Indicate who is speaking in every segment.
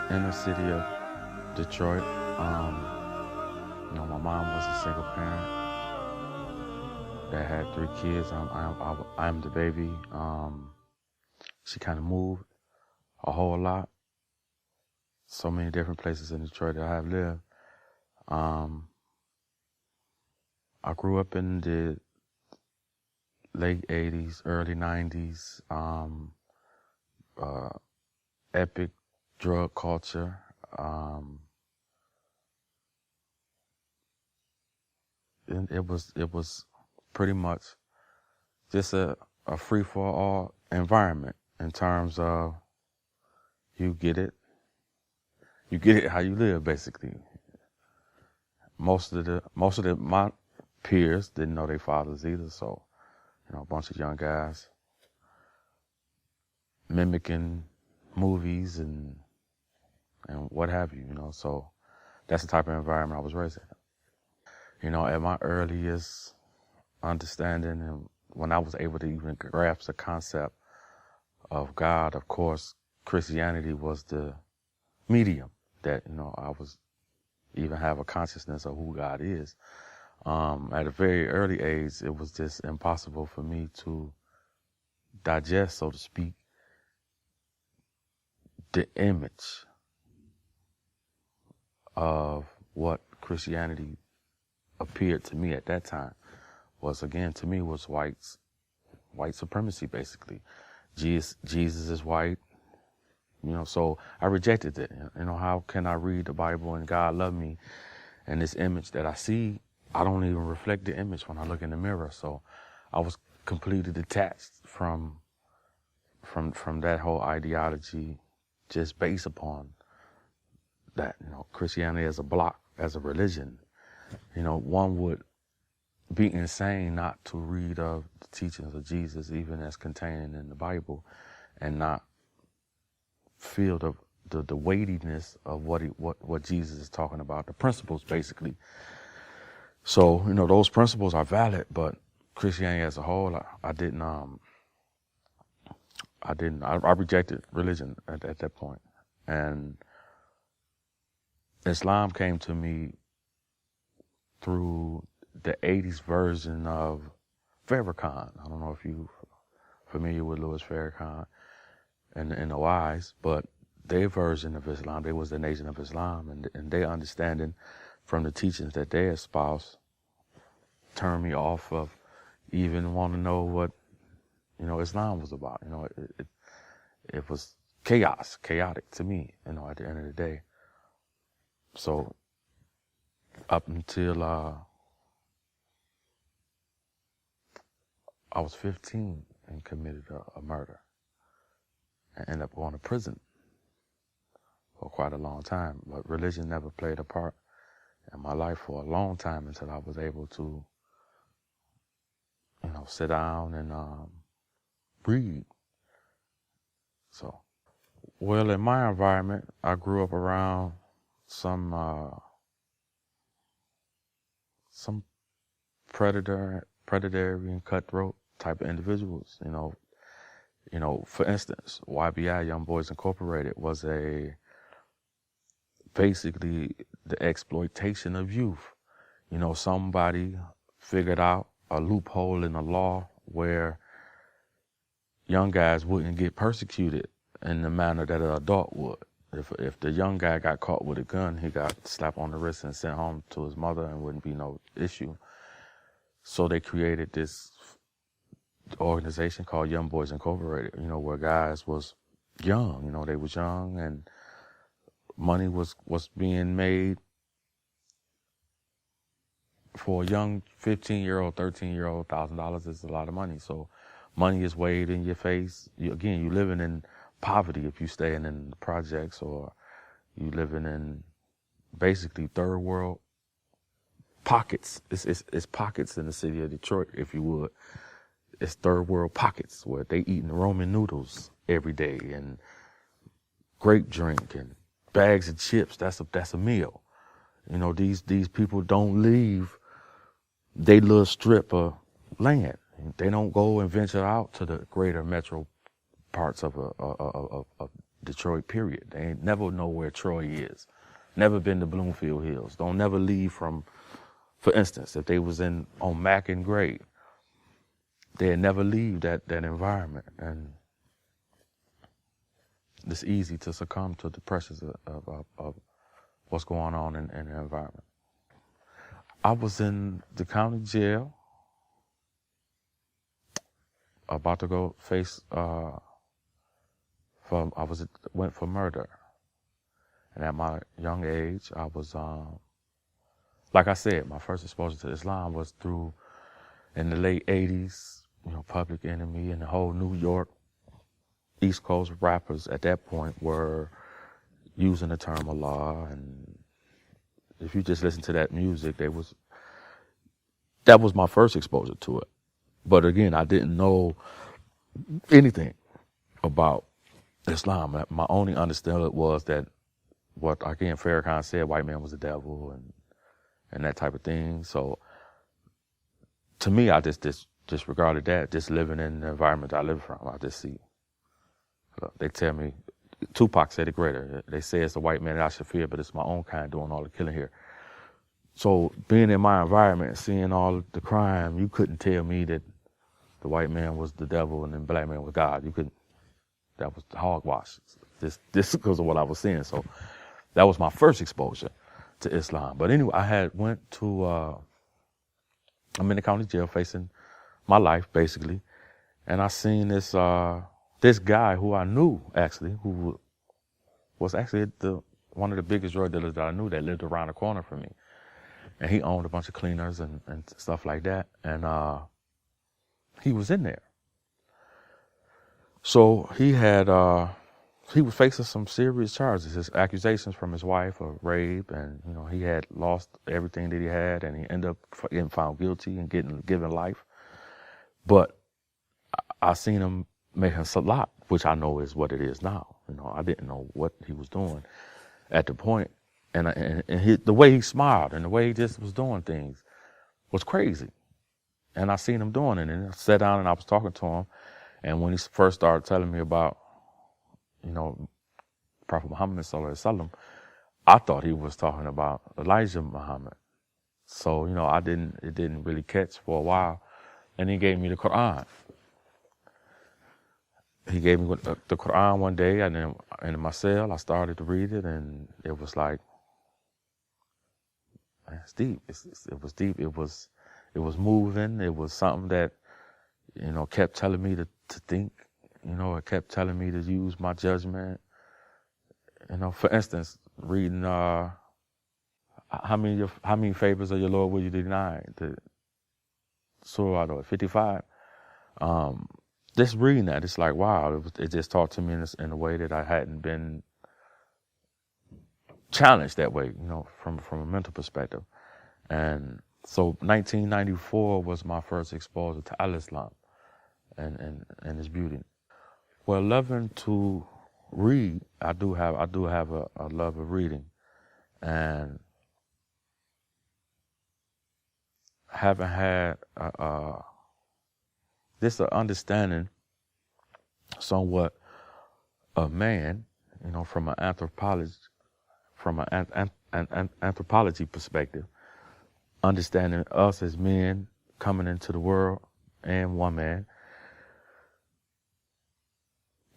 Speaker 1: inner city of Detroit. My mom was a single parent that had 3 kids. I'm the baby. She kind of moved a whole lot. So many different places in Detroit that I have lived. I grew up in the late 80s, early 90s, epic drug culture. It was pretty much just a free-for-all environment in terms of you get it how you live, basically. Most of my peers didn't know their fathers either, so a bunch of young guys mimicking movies and what have you, so that's the type of environment I was raised in. At my earliest understanding, and when I was able to even grasp the concept of God, of course, Christianity was the medium that, I was even have a consciousness of who God is. At a very early age, it was just impossible for me to digest, so to speak, the image of what Christianity appeared to me at that time was, again, to me, was white supremacy, basically. Jesus is white, so I rejected it. How can I read the Bible and God love me, and this image that I see, I don't even reflect the image when I look in the mirror. So I was completely detached from that whole ideology, just based upon that, Christianity as a block, as a religion. One would be insane not to read of the teachings of Jesus, even as contained in the Bible, and not feel the weightiness of what Jesus is talking about, the principles, basically. So, those principles are valid, but Christianity as a whole, I rejected religion at that point. And Islam came to me through the 80s version of Farrakhan. I don't know if you're familiar with Louis Farrakhan and the Wise, but their version of Islam, they was the Nation of Islam, and their understanding from the teachings that they espouse turned me off of even wanting to know what, Islam was about. It was chaotic to me, at the end of the day. So up until I was 15 and committed a murder and ended up going to prison for quite a long time. But religion never played a part in my life for a long time until I was able to, sit down and read. So, well, in my environment, I grew up around some predatory and cutthroat type of individuals. For instance, YBI, Young Boys Incorporated, was basically the exploitation of youth. Somebody figured out a loophole in the law where young guys wouldn't get persecuted in the manner that an adult would. If the young guy got caught with a gun, he got slapped on the wrist and sent home to his mother and wouldn't be no issue. So they created this organization called Young Boys Incorporated, where guys was young, they was young, and money was being made for a young 15-year-old, 13-year-old. $1,000 is a lot of money. So money is weighed in your face. You're living in poverty if you staying in the projects, or you living in basically third world pockets. It's pockets in the city of Detroit, if you would. It's third world pockets where they eating Roman noodles every day and grape drink and bags of chips. That's a meal. These people don't leave they little strip of land. They don't go and venture out to the greater metro parts of Detroit, period. They ain't never know where Troy is. Never been to Bloomfield Hills. Don't never leave from, for instance, if they was on Mack and Gray, they'd never leave that environment. And it's easy to succumb to the pressures of what's going on in the environment. I was in the county jail, about to go face, went for murder. And at my young age, I was, like I said, my first exposure to Islam was through, in the late 80s, Public Enemy and the whole New York, East Coast rappers at that point were using the term Allah. And if you just listen to that music, that was my first exposure to it. But again, I didn't know anything about Islam. My only understanding was that what, again, Farrakhan said, white man was the devil and that type of thing. So to me, I just regarded that, just living in the environment I live from. I just see. They tell me, Tupac said it greater. They say it's the white man that I should fear, but it's my own kind doing all the killing here. So being in my environment and seeing all the crime, you couldn't tell me that the white man was the devil and the black man was God. You couldn't. That was hogwash. This because of what I was seeing. So that was my first exposure to Islam. But anyway, I went to, I'm in the county jail facing my life, basically. And I seen this guy who I knew, actually, who was actually one of the biggest drug dealers that I knew that lived around the corner from me. And he owned a bunch of cleaners and stuff like that. And he was in there. So he was facing some serious charges, his accusations from his wife of rape, and he had lost everything that he had, and he ended up getting found guilty and given life. But I seen him making salat, which I know is what it is now. I didn't know what he was doing at the point, and the way he smiled and the way he just was doing things was crazy. And I seen him doing it, and I sat down and I was talking to him. And when he first started telling me about, Prophet Muhammad sallallahu alaihi wasallam, I thought he was talking about Elijah Muhammad. So, it didn't really catch for a while. And he gave me the Quran. He gave me the Quran one day, and then in my cell, I started to read it, and it was like, man, it's deep. It was deep. It was moving. It was something that, kept telling me to think. It kept telling me to use my judgment. For instance, reading how many favors of your Lord will you deny? The Surah 55. Just reading that, it's like, wow, it just talked to me in a way that I hadn't been challenged that way, from a mental perspective. And so 1994 was my first exposure to Al-Islam and its beauty. Well, loving to read, I do have a love of reading, and having had this understanding somewhat of man, from an anthropology perspective, understanding us as men coming into the world and one man,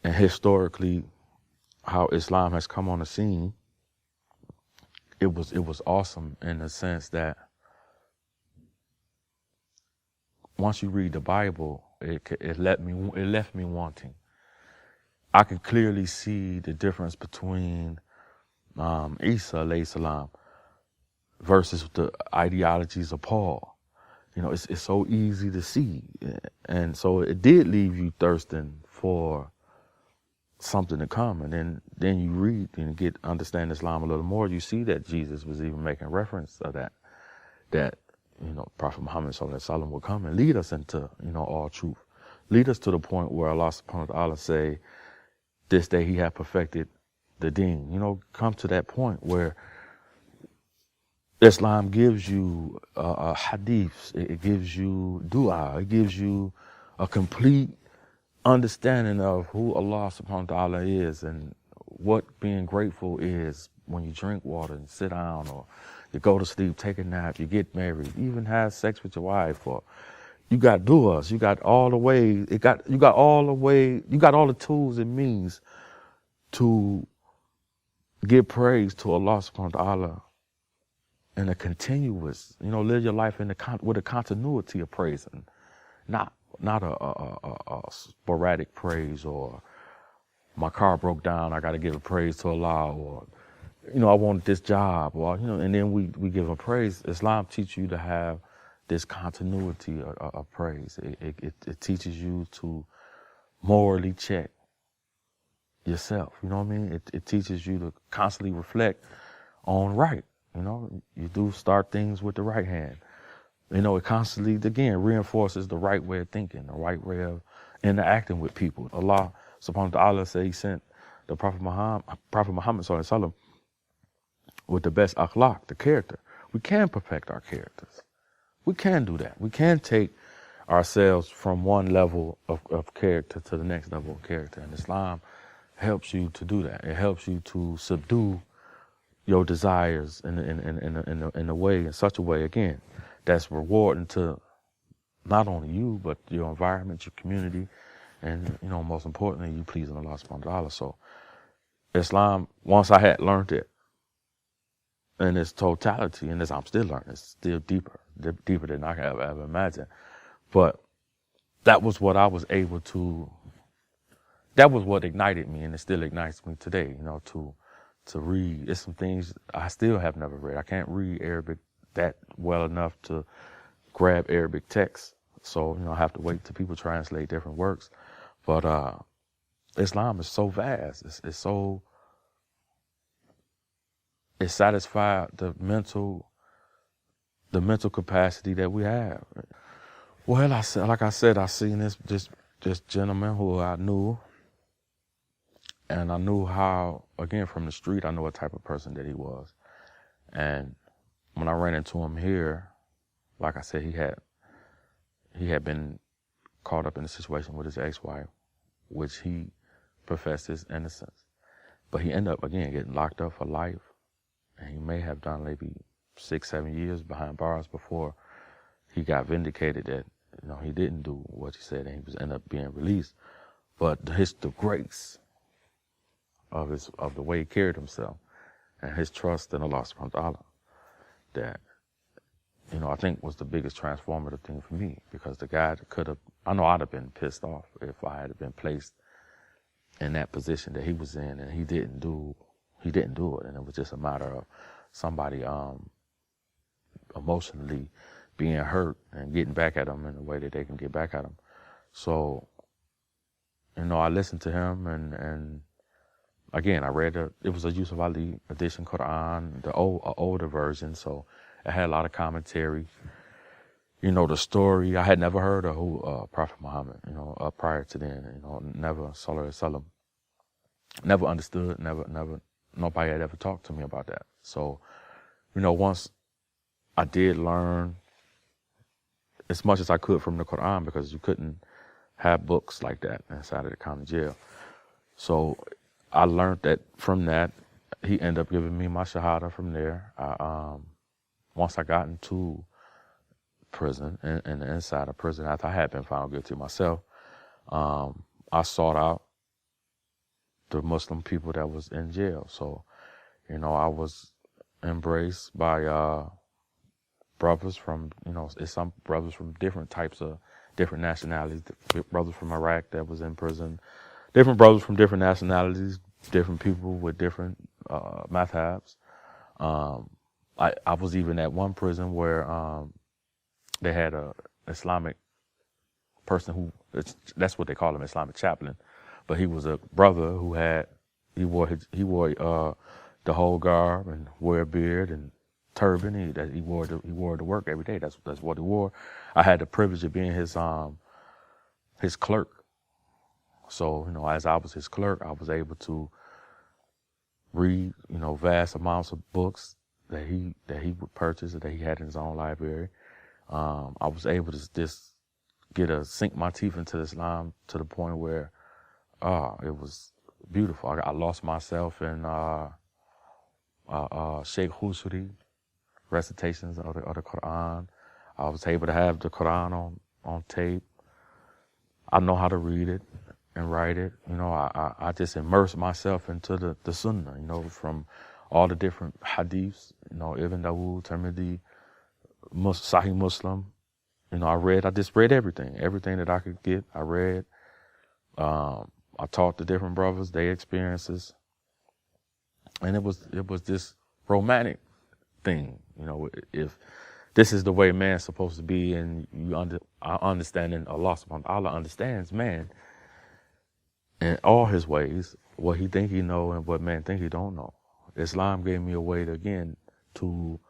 Speaker 1: and historically how Islam has come on the scene, it was awesome in the sense that once you read the Bible, it left me wanting. I could clearly see the difference between Isa alayhi salam versus the ideologies of Paul. It's so easy to see, and so it did leave you thirsting for something to come. And then you read and understand Islam a little more. You see that Jesus was even making reference of that Prophet Muhammad sallallahu alaihi wasallam will come and lead us into all truth, lead us to the point where Allah subhanahu wa ta'ala say, this day he hath perfected the deen. Come to that point where Islam gives you hadiths, it gives you dua, it gives you a complete understanding of who Allah subhanahu wa ta'ala is and what being grateful is when you drink water and sit down, or you go to sleep, take a nap, you get married, even have sex with your wife, or you got duas, you got all the tools and means to give praise to Allah subhanahu wa ta'ala in a continuous, live your life with a continuity of praising, not a sporadic praise, or my car broke down, I got to give a praise to Allah, or I wanted this job, or and then we give a praise. Islam teaches you to have this continuity of praise. It teaches you to morally check yourself. You know what I mean? It teaches you to constantly reflect on right. You do start things with the right hand. It constantly, again, reinforces the right way of thinking, the right way of interacting with people. Allah subhanahu wa ta'ala said he sent the Prophet Muhammad sallallahu alaihi wasallam with the best akhlaq, the character. We can perfect our characters. We can do that. We can take ourselves from one level of character to the next level of character. And Islam helps you to do that. It helps you to subdue your desires in a way, in such a way, again, that's rewarding to not only you, but your environment, your community, and, most importantly, you pleasing Allah subhanahu wa ta'ala. So Islam, once I had learned it in its totality, and I'm still learning, it's still deeper than I could ever imagine. But that was what I was able to, that was what ignited me, and it still ignites me today, to read. There's some things I still have never read. I can't read Arabic that well enough to grab Arabic text. So, I have to wait till people translate different works. But Islam is so vast. It satisfies the mental capacity that we have. Well, I seen this gentleman who I knew, and I knew how, again, from the street, I know what type of person that he was. And when I ran into him here, like I said, he had been caught up in a situation with his ex-wife, which he professed his innocence. But he ended up, again, getting locked up for life. And he may have done maybe 6-7 years behind bars before he got vindicated that, he didn't do what he said, and he was ended up being released. But the grace of the way he carried himself and his trust in Allah subhanahu wa ta'ala, that, I think was the biggest transformative thing for me, because the guy I know I'd have been pissed off if I had been placed in that position that he was in, and he didn't do it, and it was just a matter of somebody emotionally being hurt and getting back at him in a way that they can get back at him. So, I listened to him, and again, I read it was a Yusuf Ali edition Quran, the older version, so it had a lot of commentary. The story, I had never heard of Prophet Muhammad, prior to then, never, sallallahu alaihi wasallam, never understood, never, nobody had ever talked to me about that. So, once I did learn as much as I could from the Quran, because you couldn't have books like that inside of the county jail. So I learned that from that. He ended up giving me my shahada from there. Once I got into prison, and the inside of prison, after I had been found guilty myself, I sought out the Muslim people that was in jail. So, I was embraced by brothers from, some brothers from different nationalities, brothers from Iraq that was in prison, different brothers from different nationalities, different people with different madhabs. I was even at one prison where they had a Islamic person that's what they call him, Islamic chaplain, but he was a brother who he wore the whole garb and wore a beard and turban. He wore to work every day. That's what he wore. I had the privilege of being his clerk. So, as I was his clerk, I was able to read, vast amounts of books that he would purchase, that he had in his own library. I was able to just sink my teeth into Islam to the point where it was beautiful. I lost myself in Sheikh Husri recitations of the Quran. I was able to have the Quran on tape. I know how to read it and write it. I just immersed myself into the Sunnah, from all the different hadiths, Ibn Dawood, Tirmidhi, Sahih Muslim. I just read everything that I could get. I read. I taught the different brothers their experiences, and it was this romantic thing. If this is the way man's supposed to be, and I understand, and Allah subhanahu wa ta'ala understands man in all his ways, what he think he know and what man think he don't know. Islam gave me a way to, again, to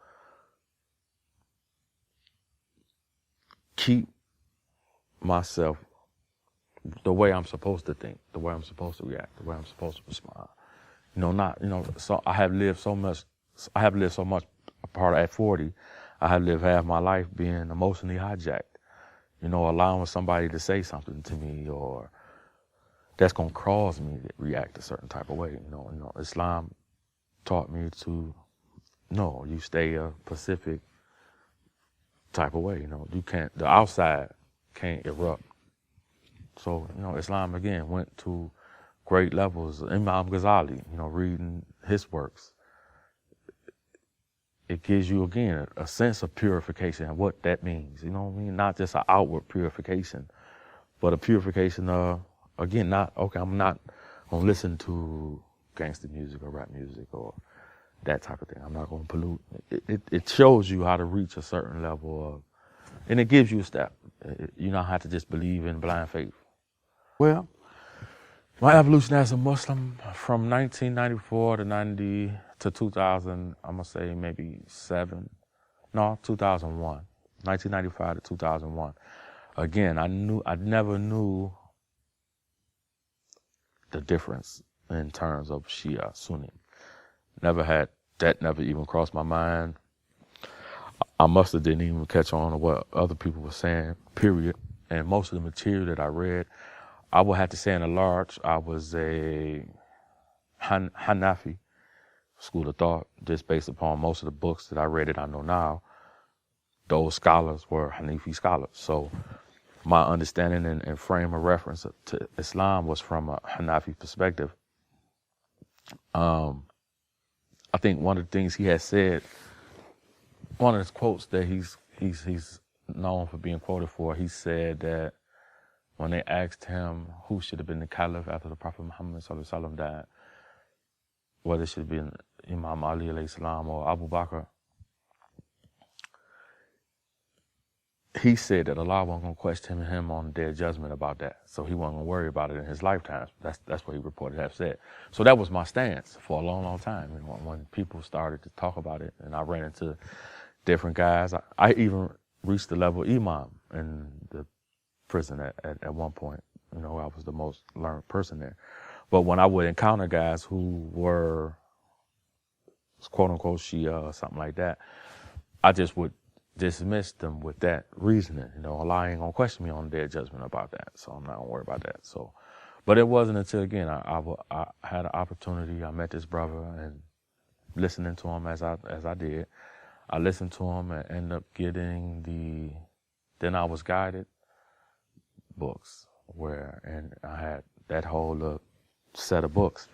Speaker 1: keep myself the way I'm supposed to think, the way I'm supposed to react, the way I'm supposed to respond. So I have lived so much apart at 40. I have lived half my life being emotionally hijacked, allowing somebody to say something to me or that's going to cause me to react a certain type of way. Islam taught me to, no, you stay a Pacific type of way. The outside can't erupt. So, Islam, again, went to great levels. Imam Ghazali, reading his works, it gives you, again, a sense of purification and what that means. You know what I mean? Not just an outward purification, but a purification of, again, I'm not going to listen to gangster music or rap music or that type of thing. I'm not going to pollute. It shows you how to reach a certain level of, and it gives you a step. You don't have to just believe in blind faith. Well, my evolution as a Muslim from 1994 to 2000, I'm going to say maybe 2001, 1995 to 2001. Again, I never knew the difference in terms of Shia, Sunni. Never even crossed my mind. I must have didn't even catch on to what other people were saying, period. And most of the material that I read, I would have to say in a large, I was a Hanafi school of thought, just based upon most of the books that I read that I know now. Those scholars were Hanafi scholars. So my understanding and frame of reference to Islam was from a Hanafi perspective. I think one of the things he had said, one of his quotes that he's known for being quoted for, he said that when they asked him who should have been the caliph after the Prophet Muhammad sallallahu alaihi wasallam died, whether it should have been Imam Ali alayhi salam or Abu Bakr, he said that Allah wasn't going to question him on their judgment about that. So he wasn't going to worry about it in his lifetime. That's what he reported to have said. So that was my stance for a long, long time. When people started to talk about it and I ran into different guys, I even reached the level of Imam in the prison at one point. I was the most learned person there. But when I would encounter guys who were quote unquote Shia or something like that, I just would dismiss them with that reasoning. Allah ain't gonna question me on their judgment about that, so I'm not gonna worry about that. So, but it wasn't until, again, I had an opportunity. I met this brother, and listening to him as I did, I listened to him and ended up getting Then I Was Guided books, and I had that whole set of books,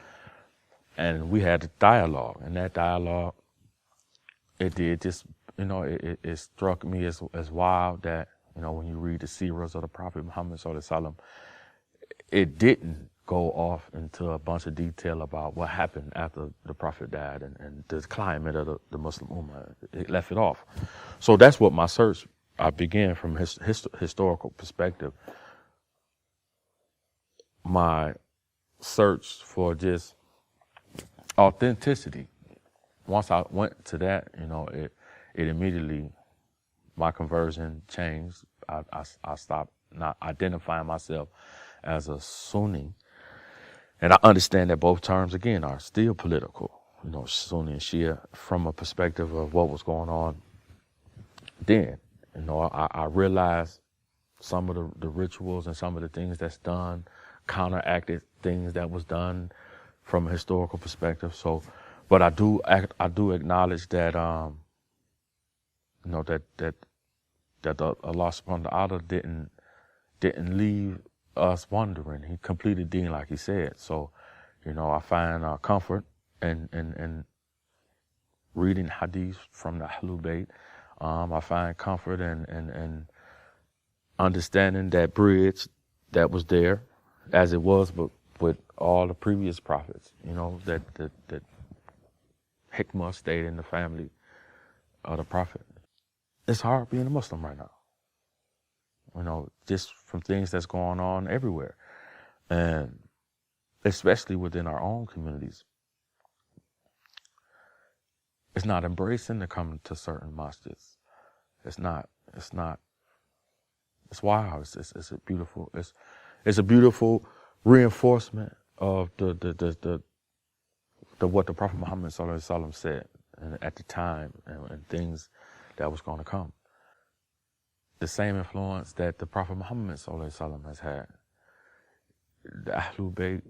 Speaker 1: and we had a dialogue, and that dialogue, it struck me as wild that, when you read the seerahs of the Prophet Muhammad sallallahu alaihi wasallam, it didn't go off into a bunch of detail about what happened after the Prophet died and the climate of the Muslim Ummah. It left it off. So that's what my search, I began from historical perspective. My search for just authenticity. Once I went to that, it immediately, my conversion changed. I stopped not identifying myself as a Sunni. And I understand that both terms, again, are still political, Sunni and Shia, from a perspective of what was going on then. I realized some of the rituals and some of the things that's done, counteracted things that was done from a historical perspective. So, but I do acknowledge that that Allah subhanahu wa ta'ala didn't leave us wondering. He completed deen like he said. So, I find comfort in reading hadith from the Ahlul Bayt. I find comfort in understanding that bridge that was there, as it was, but with all the previous prophets. That hikmah stayed in the family of the prophet. It's hard being a Muslim right now. Just from things that's going on everywhere, and especially within our own communities. It's not embracing to come to certain masjids. It's not. It's wild. It's a beautiful. It's a beautiful reinforcement of the what the Prophet Muhammad sallallahu alaihi wasallam said at the time and things that was going to come. The same influence that the Prophet Muhammad sallallahu alaihi wasallam has had. The Ahlul Bayt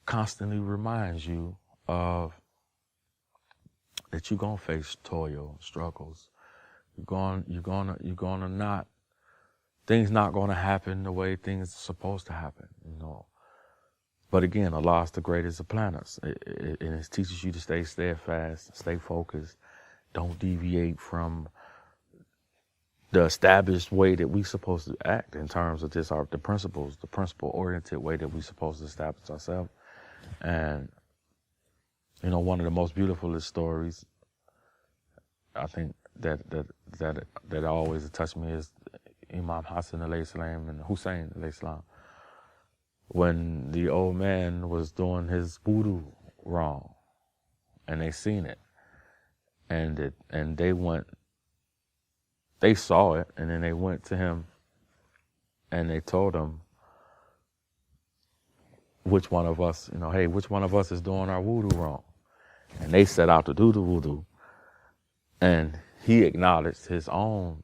Speaker 1: constantly reminds you of that you're gonna face toil, struggles. You're gonna not. Things not gonna happen the way things are supposed to happen. But again, Allah is the greatest of planners, and it teaches you to stay steadfast, stay focused, don't deviate from the established way that we're supposed to act in terms of just the principles, the principle-oriented way that we're supposed to establish ourselves. And one of the most beautiful stories, I think that always touched me is Imam Hassan alayhi salam and Hussein alayhi salam. When the old man was doing his wudu wrong, and they seen it, and they saw it, and then they went to him, and they told him, which one of us, hey, which one of us is doing our wudu wrong? And they set out to do the wudu, and he acknowledged his own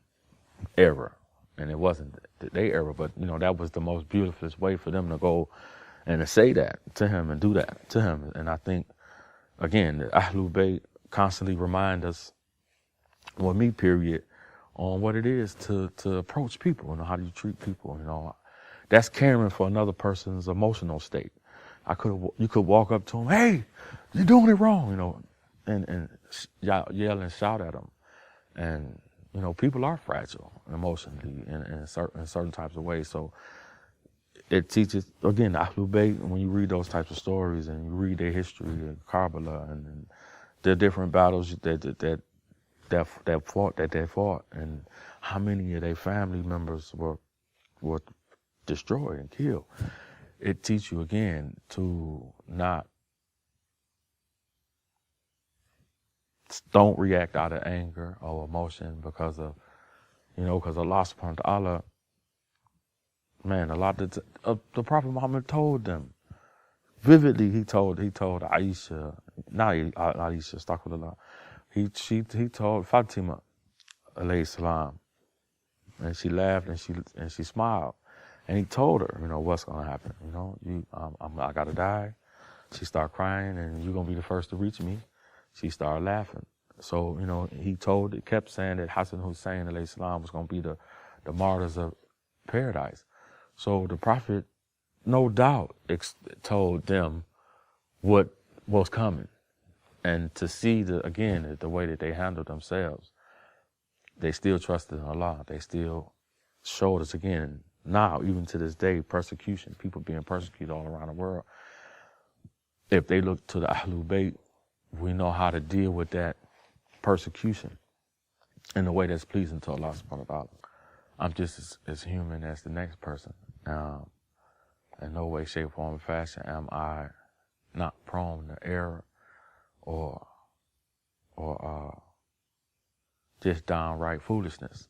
Speaker 1: error, and it wasn't their error, but that was the most beautiful way for them to go and to say that to him and do that to him. And I think, again, the Ahlul Bayt constantly remind us, period, on what it is to approach people, how do you treat people, That's caring for another person's emotional state. You could walk up to him, hey, you're doing it wrong, and yell and shout at them. And, people are fragile emotionally in certain types of ways. So it teaches, again, Ahlul Bayt, when you read those types of stories and you read their history of Karbala and the different battles that they fought, and how many of their family members were destroyed and killed. It teaches you again to don't react out of anger or emotion because of Allah subhanahu wa ta'ala, man, the Prophet Muhammad told them vividly. He told Aisha, not Aisha, astaghfirullah. He told Fatima alayhi salam, and she laughed and she smiled, and he told her, what's gonna happen. I gotta die. She started crying, and you're gonna be the first to reach me. She started laughing. So he kept saying that Hassan Hussein alayhi salam was gonna be the martyrs of paradise. So the Prophet, no doubt, told them what was coming. And to see the way that they handled themselves, they still trusted in Allah. They still showed us again, now, even to this day, persecution, people being persecuted all around the world. If they look to the Ahlul Bayt, we know how to deal with that persecution in a way that's pleasing to Allah subhanahu wa ta'ala. I'm just as human as the next person. In no way, shape, form, or fashion am I not prone to error or just downright foolishness.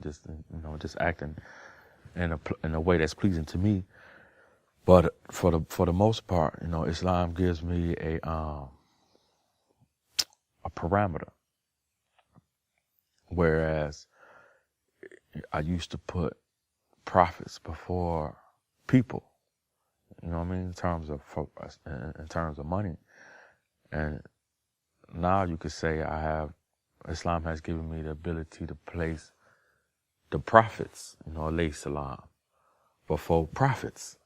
Speaker 1: Just acting in a way that's pleasing to me. But for the most part, Islam gives me a parameter. Whereas I used to put prophets before people. you know what I mean, in terms of money. And now you could say Islam has given me the ability to place the prophets, alayhi salam, before prophets,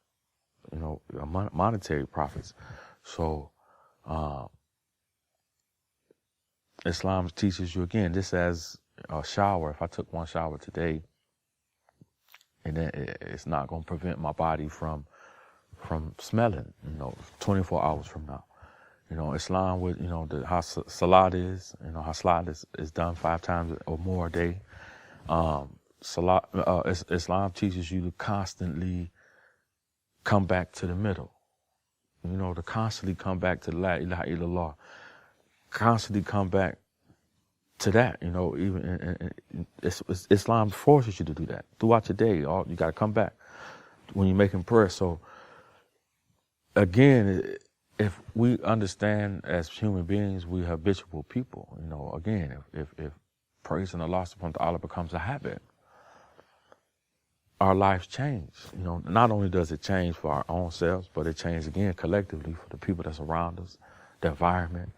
Speaker 1: monetary profits. So Islam teaches you, again, this as a shower. If I took one shower today, and then it's not going to prevent my body from smelling, 24 hours from now. Islam with, how salat is, how salat is done 5 times or more a day. Islam teaches you to constantly come back to the middle, to constantly come back to La ilaha illallah, constantly come back to that, even Islam forces you to do that throughout your day. You got to come back when you're making prayer. So again, if we understand as human beings, we habitual people, again, if praising Allah subhanahu wa ta'ala becomes a habit, our lives change. Not only does it change for our own selves, but it changes again collectively for the people that's around us, the environment.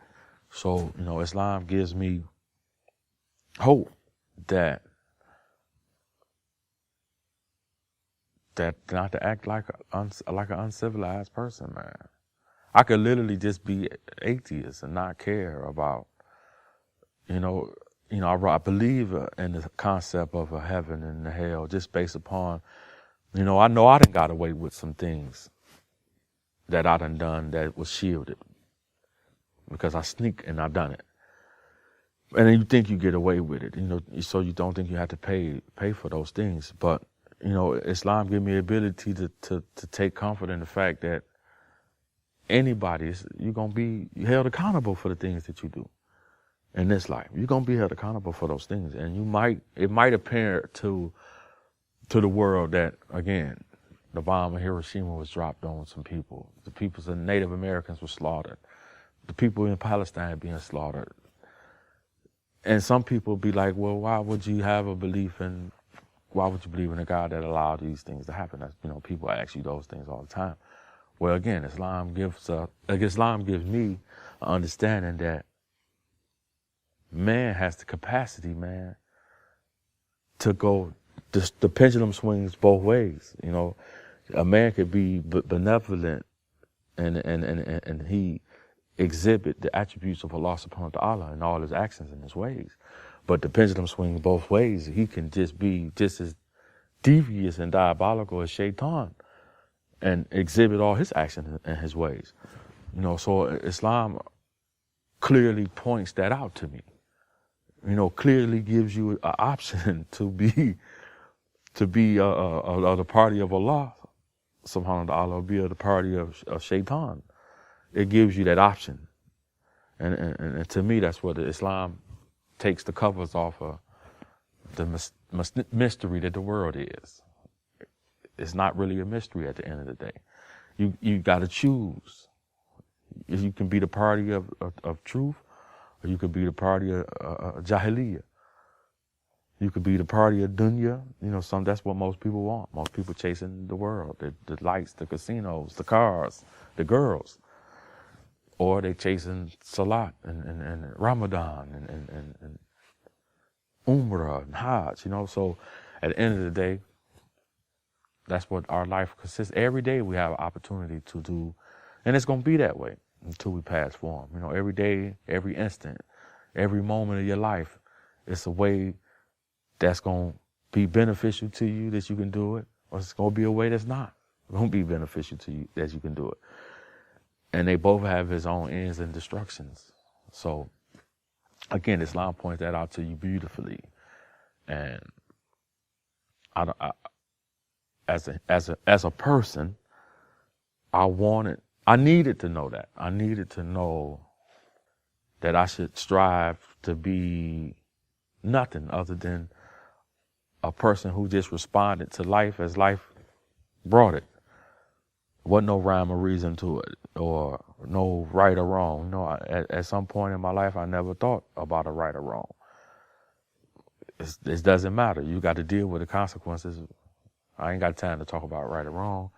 Speaker 1: So, Islam gives me hope that not to act like an uncivilized person, man. I could literally just be atheist and not care about, I believe in the concept of a heaven and a hell just based upon, I know I done got away with some things that I done that was shielded because I sneak and I done it. And then you think you get away with it, so you don't think you have to pay for those things. But, Islam gave me the ability to take comfort in the fact that you're going to be held accountable for the things that you do in this life. You're going to be held accountable for those things. And it might appear to the world that, again, the bomb in Hiroshima was dropped on some people. The Native Americans were slaughtered. The people in Palestine being slaughtered. And some people be like, well, why would you believe in a God that allowed these things to happen? That's, people ask you those things all the time. Well, again, Islam gives me an understanding that man has the capacity, man, to go, the pendulum swings both ways. A man could be benevolent and he exhibit the attributes of Allah subhanahu wa ta'ala in all his actions and his ways. But the pendulum swings both ways. He can just be just as devious and diabolical as Shaitan and exhibit all his actions and his ways. So Islam clearly points that out to me. Clearly gives you an option to be the party of Allah subhanahu wa ta'ala, or be the party of Shaitan. It gives you that option. And to me, that's what Islam takes the covers off of the mystery that the world is. It's not really a mystery at the end of the day. You got to choose. You can be the party of truth, or you could be the party of jahiliyyah. You could be the party of dunya. That's what most people want. Most people chasing the world, the lights, the casinos, the cars, the girls. Or they chasing Salat and Ramadan and Umrah and Hajj, So at the end of the day, that's what our life consists. Every day we have an opportunity to do, and it's going to be that way until we pass form. Every day, every instant, every moment of your life, it's a way that's going to be beneficial to you that you can do it, or it's going to be a way that's not going to be beneficial to you that you can do it. And they both have his own ends and destructions. So, again, Islam points that out to you beautifully. And as a person, I needed to know that. I needed to know that I should strive to be nothing other than a person who just responded to life as life brought it. Wasn't no rhyme or reason to it, or no right or wrong. At some point in my life, I never thought about a right or wrong. It doesn't matter. You got to deal with the consequences. I ain't got time to talk about right or wrong.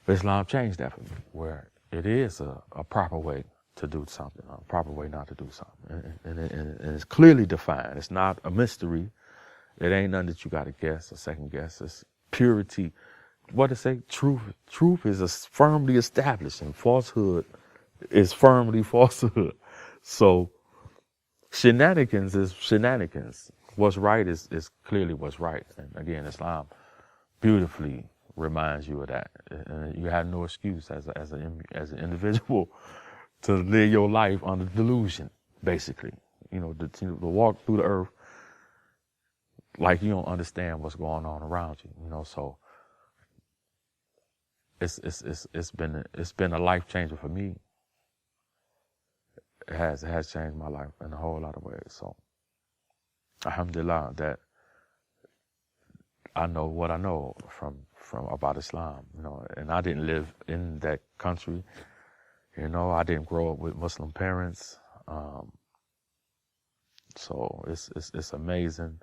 Speaker 1: But Islam changed that for me, where it is a proper way to do something, a proper way not to do something. And it's clearly defined. It's not a mystery. It ain't nothing that you got to guess or second guess. It's purity. What to say? Truth is firmly established, and falsehood is firmly falsehood. So shenanigans is shenanigans. What's right is clearly what's right. And again, Islam beautifully reminds you of that. And you have no excuse as an individual to live your life under delusion, basically. To walk through the earth like you don't understand what's going on around you. So it's been a life changer for me. It has changed my life in a whole lot of ways. So alhamdulillah that I know what I know from about Islam, and I didn't live in that country. I didn't grow up with Muslim parents. So it's amazing.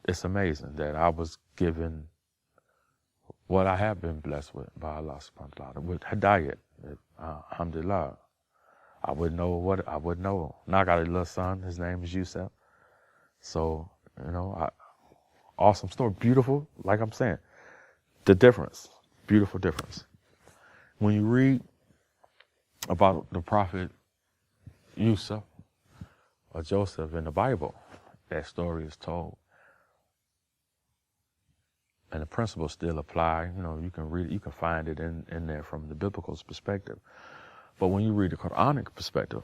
Speaker 1: It's amazing that I was given what I have been blessed with by Allah subhanahu wa ta'ala, with hidayat. Alhamdulillah. I wouldn't know. Now I got a little son, his name is Yusuf. So, awesome story, beautiful, like I'm saying. The difference, beautiful difference. When you read about the prophet Yusuf or Joseph in the Bible, that story is told. And the principles still apply. You can read it, you can find it in there from the biblical perspective. But when you read the Quranic perspective,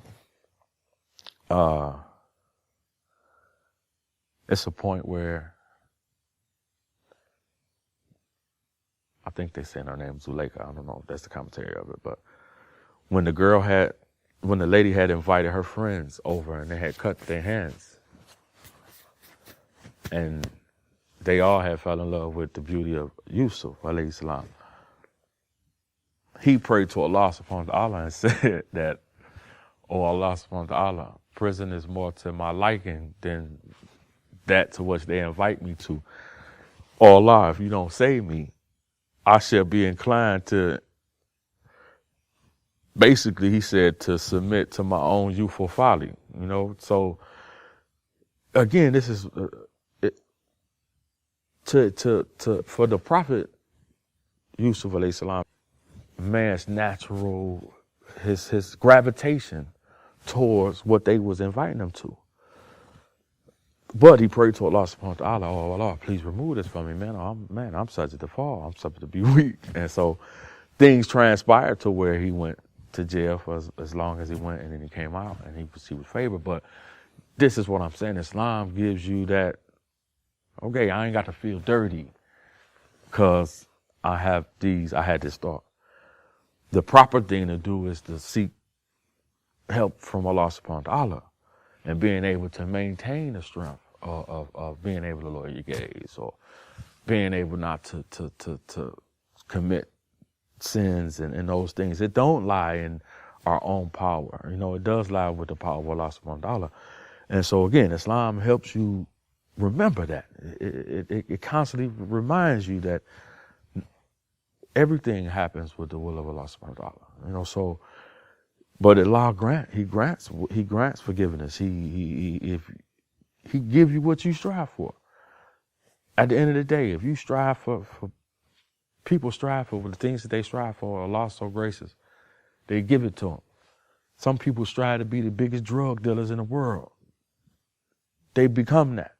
Speaker 1: it's a point where I think they say her name Zuleika. I don't know if that's the commentary of it, but when the lady had invited her friends over and they had cut their hands, and they all had fell in love with the beauty of Yusuf, alayhi salam. He prayed to Allah subhanahu wa ta'ala and said that, "Oh Allah subhanahu wa ta'ala, prison is more to my liking than that to which they invite me to. Oh Allah, if you don't save me, I shall be inclined to," basically he said, to submit to my own youthful folly. So again, this is for the Prophet Yusuf alayhi salam, man's natural, his gravitation towards what they was inviting him to. But he prayed to Allah subhanahu wa ta'ala, "Oh Allah, please remove this from me, man. I'm subject to fall. I'm subject to be weak." And so things transpired to where he went to jail for as long as he went, and then he came out and he received favor. But this is what I'm saying. Islam gives you that, okay, I ain't got to feel dirty because I had this thought. The proper thing to do is to seek help from Allah subhanahu wa ta'ala and being able to maintain the strength of being able to lower your gaze, or being able not to commit sins and those things. It don't lie in our own power. It does lie with the power of Allah subhanahu wa ta'ala. And so again, Islam helps you remember that. It constantly reminds you that everything happens with the will of Allah subhanahu wa ta'ala. But Allah grants forgiveness. If he gives you what you strive for. At the end of the day, if you strive for people strive for the things that they strive for, Allah so gracious, they give it to them. Some people strive to be the biggest drug dealers in the world. They become that.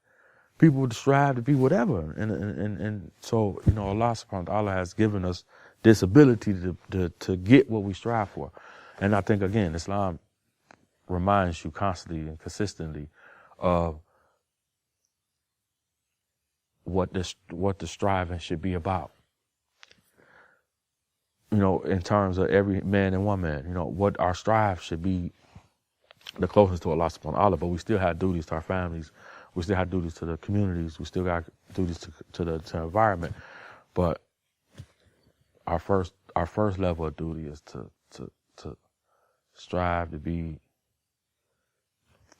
Speaker 1: People strive to be whatever. And so, Allah subhanahu wa ta'ala has given us this ability to get what we strive for. And I think, again, Islam reminds you constantly and consistently of what the striving should be about. In terms of every man and woman, what our strive should be the closest to Allah subhanahu wa ta'ala, but we still have duties to our families. We still have duties to the communities. We still got duties to the environment. But our first level of duty is to strive to be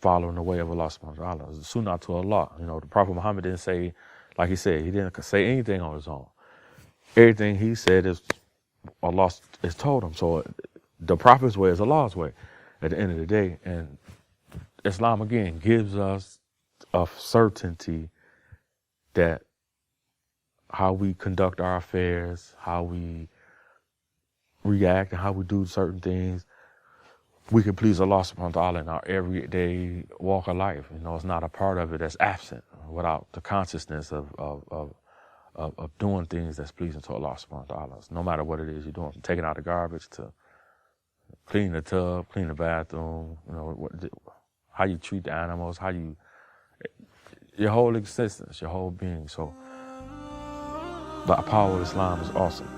Speaker 1: following the way of Allah subhanahu wa ta'ala. Sunnah to Allah. The Prophet Muhammad didn't say, like he said, he didn't say anything on his own. everything he said is Allah is told him. So the Prophet's way is Allah's way at the end of the day. And Islam, again, gives us a certainty that how we conduct our affairs, how we react, and how we do certain things, we can please Allah subhanahu wa ta'ala in our everyday walk of life. You know, it's not a part of it that's absent without the consciousness of doing things that's pleasing to Allah subhanahu wa ta'ala. No matter what it is you're doing, from taking out the garbage to cleaning the tub, cleaning the bathroom, you know, how you treat the animals, your whole existence, your whole being. So the power of Islam is awesome.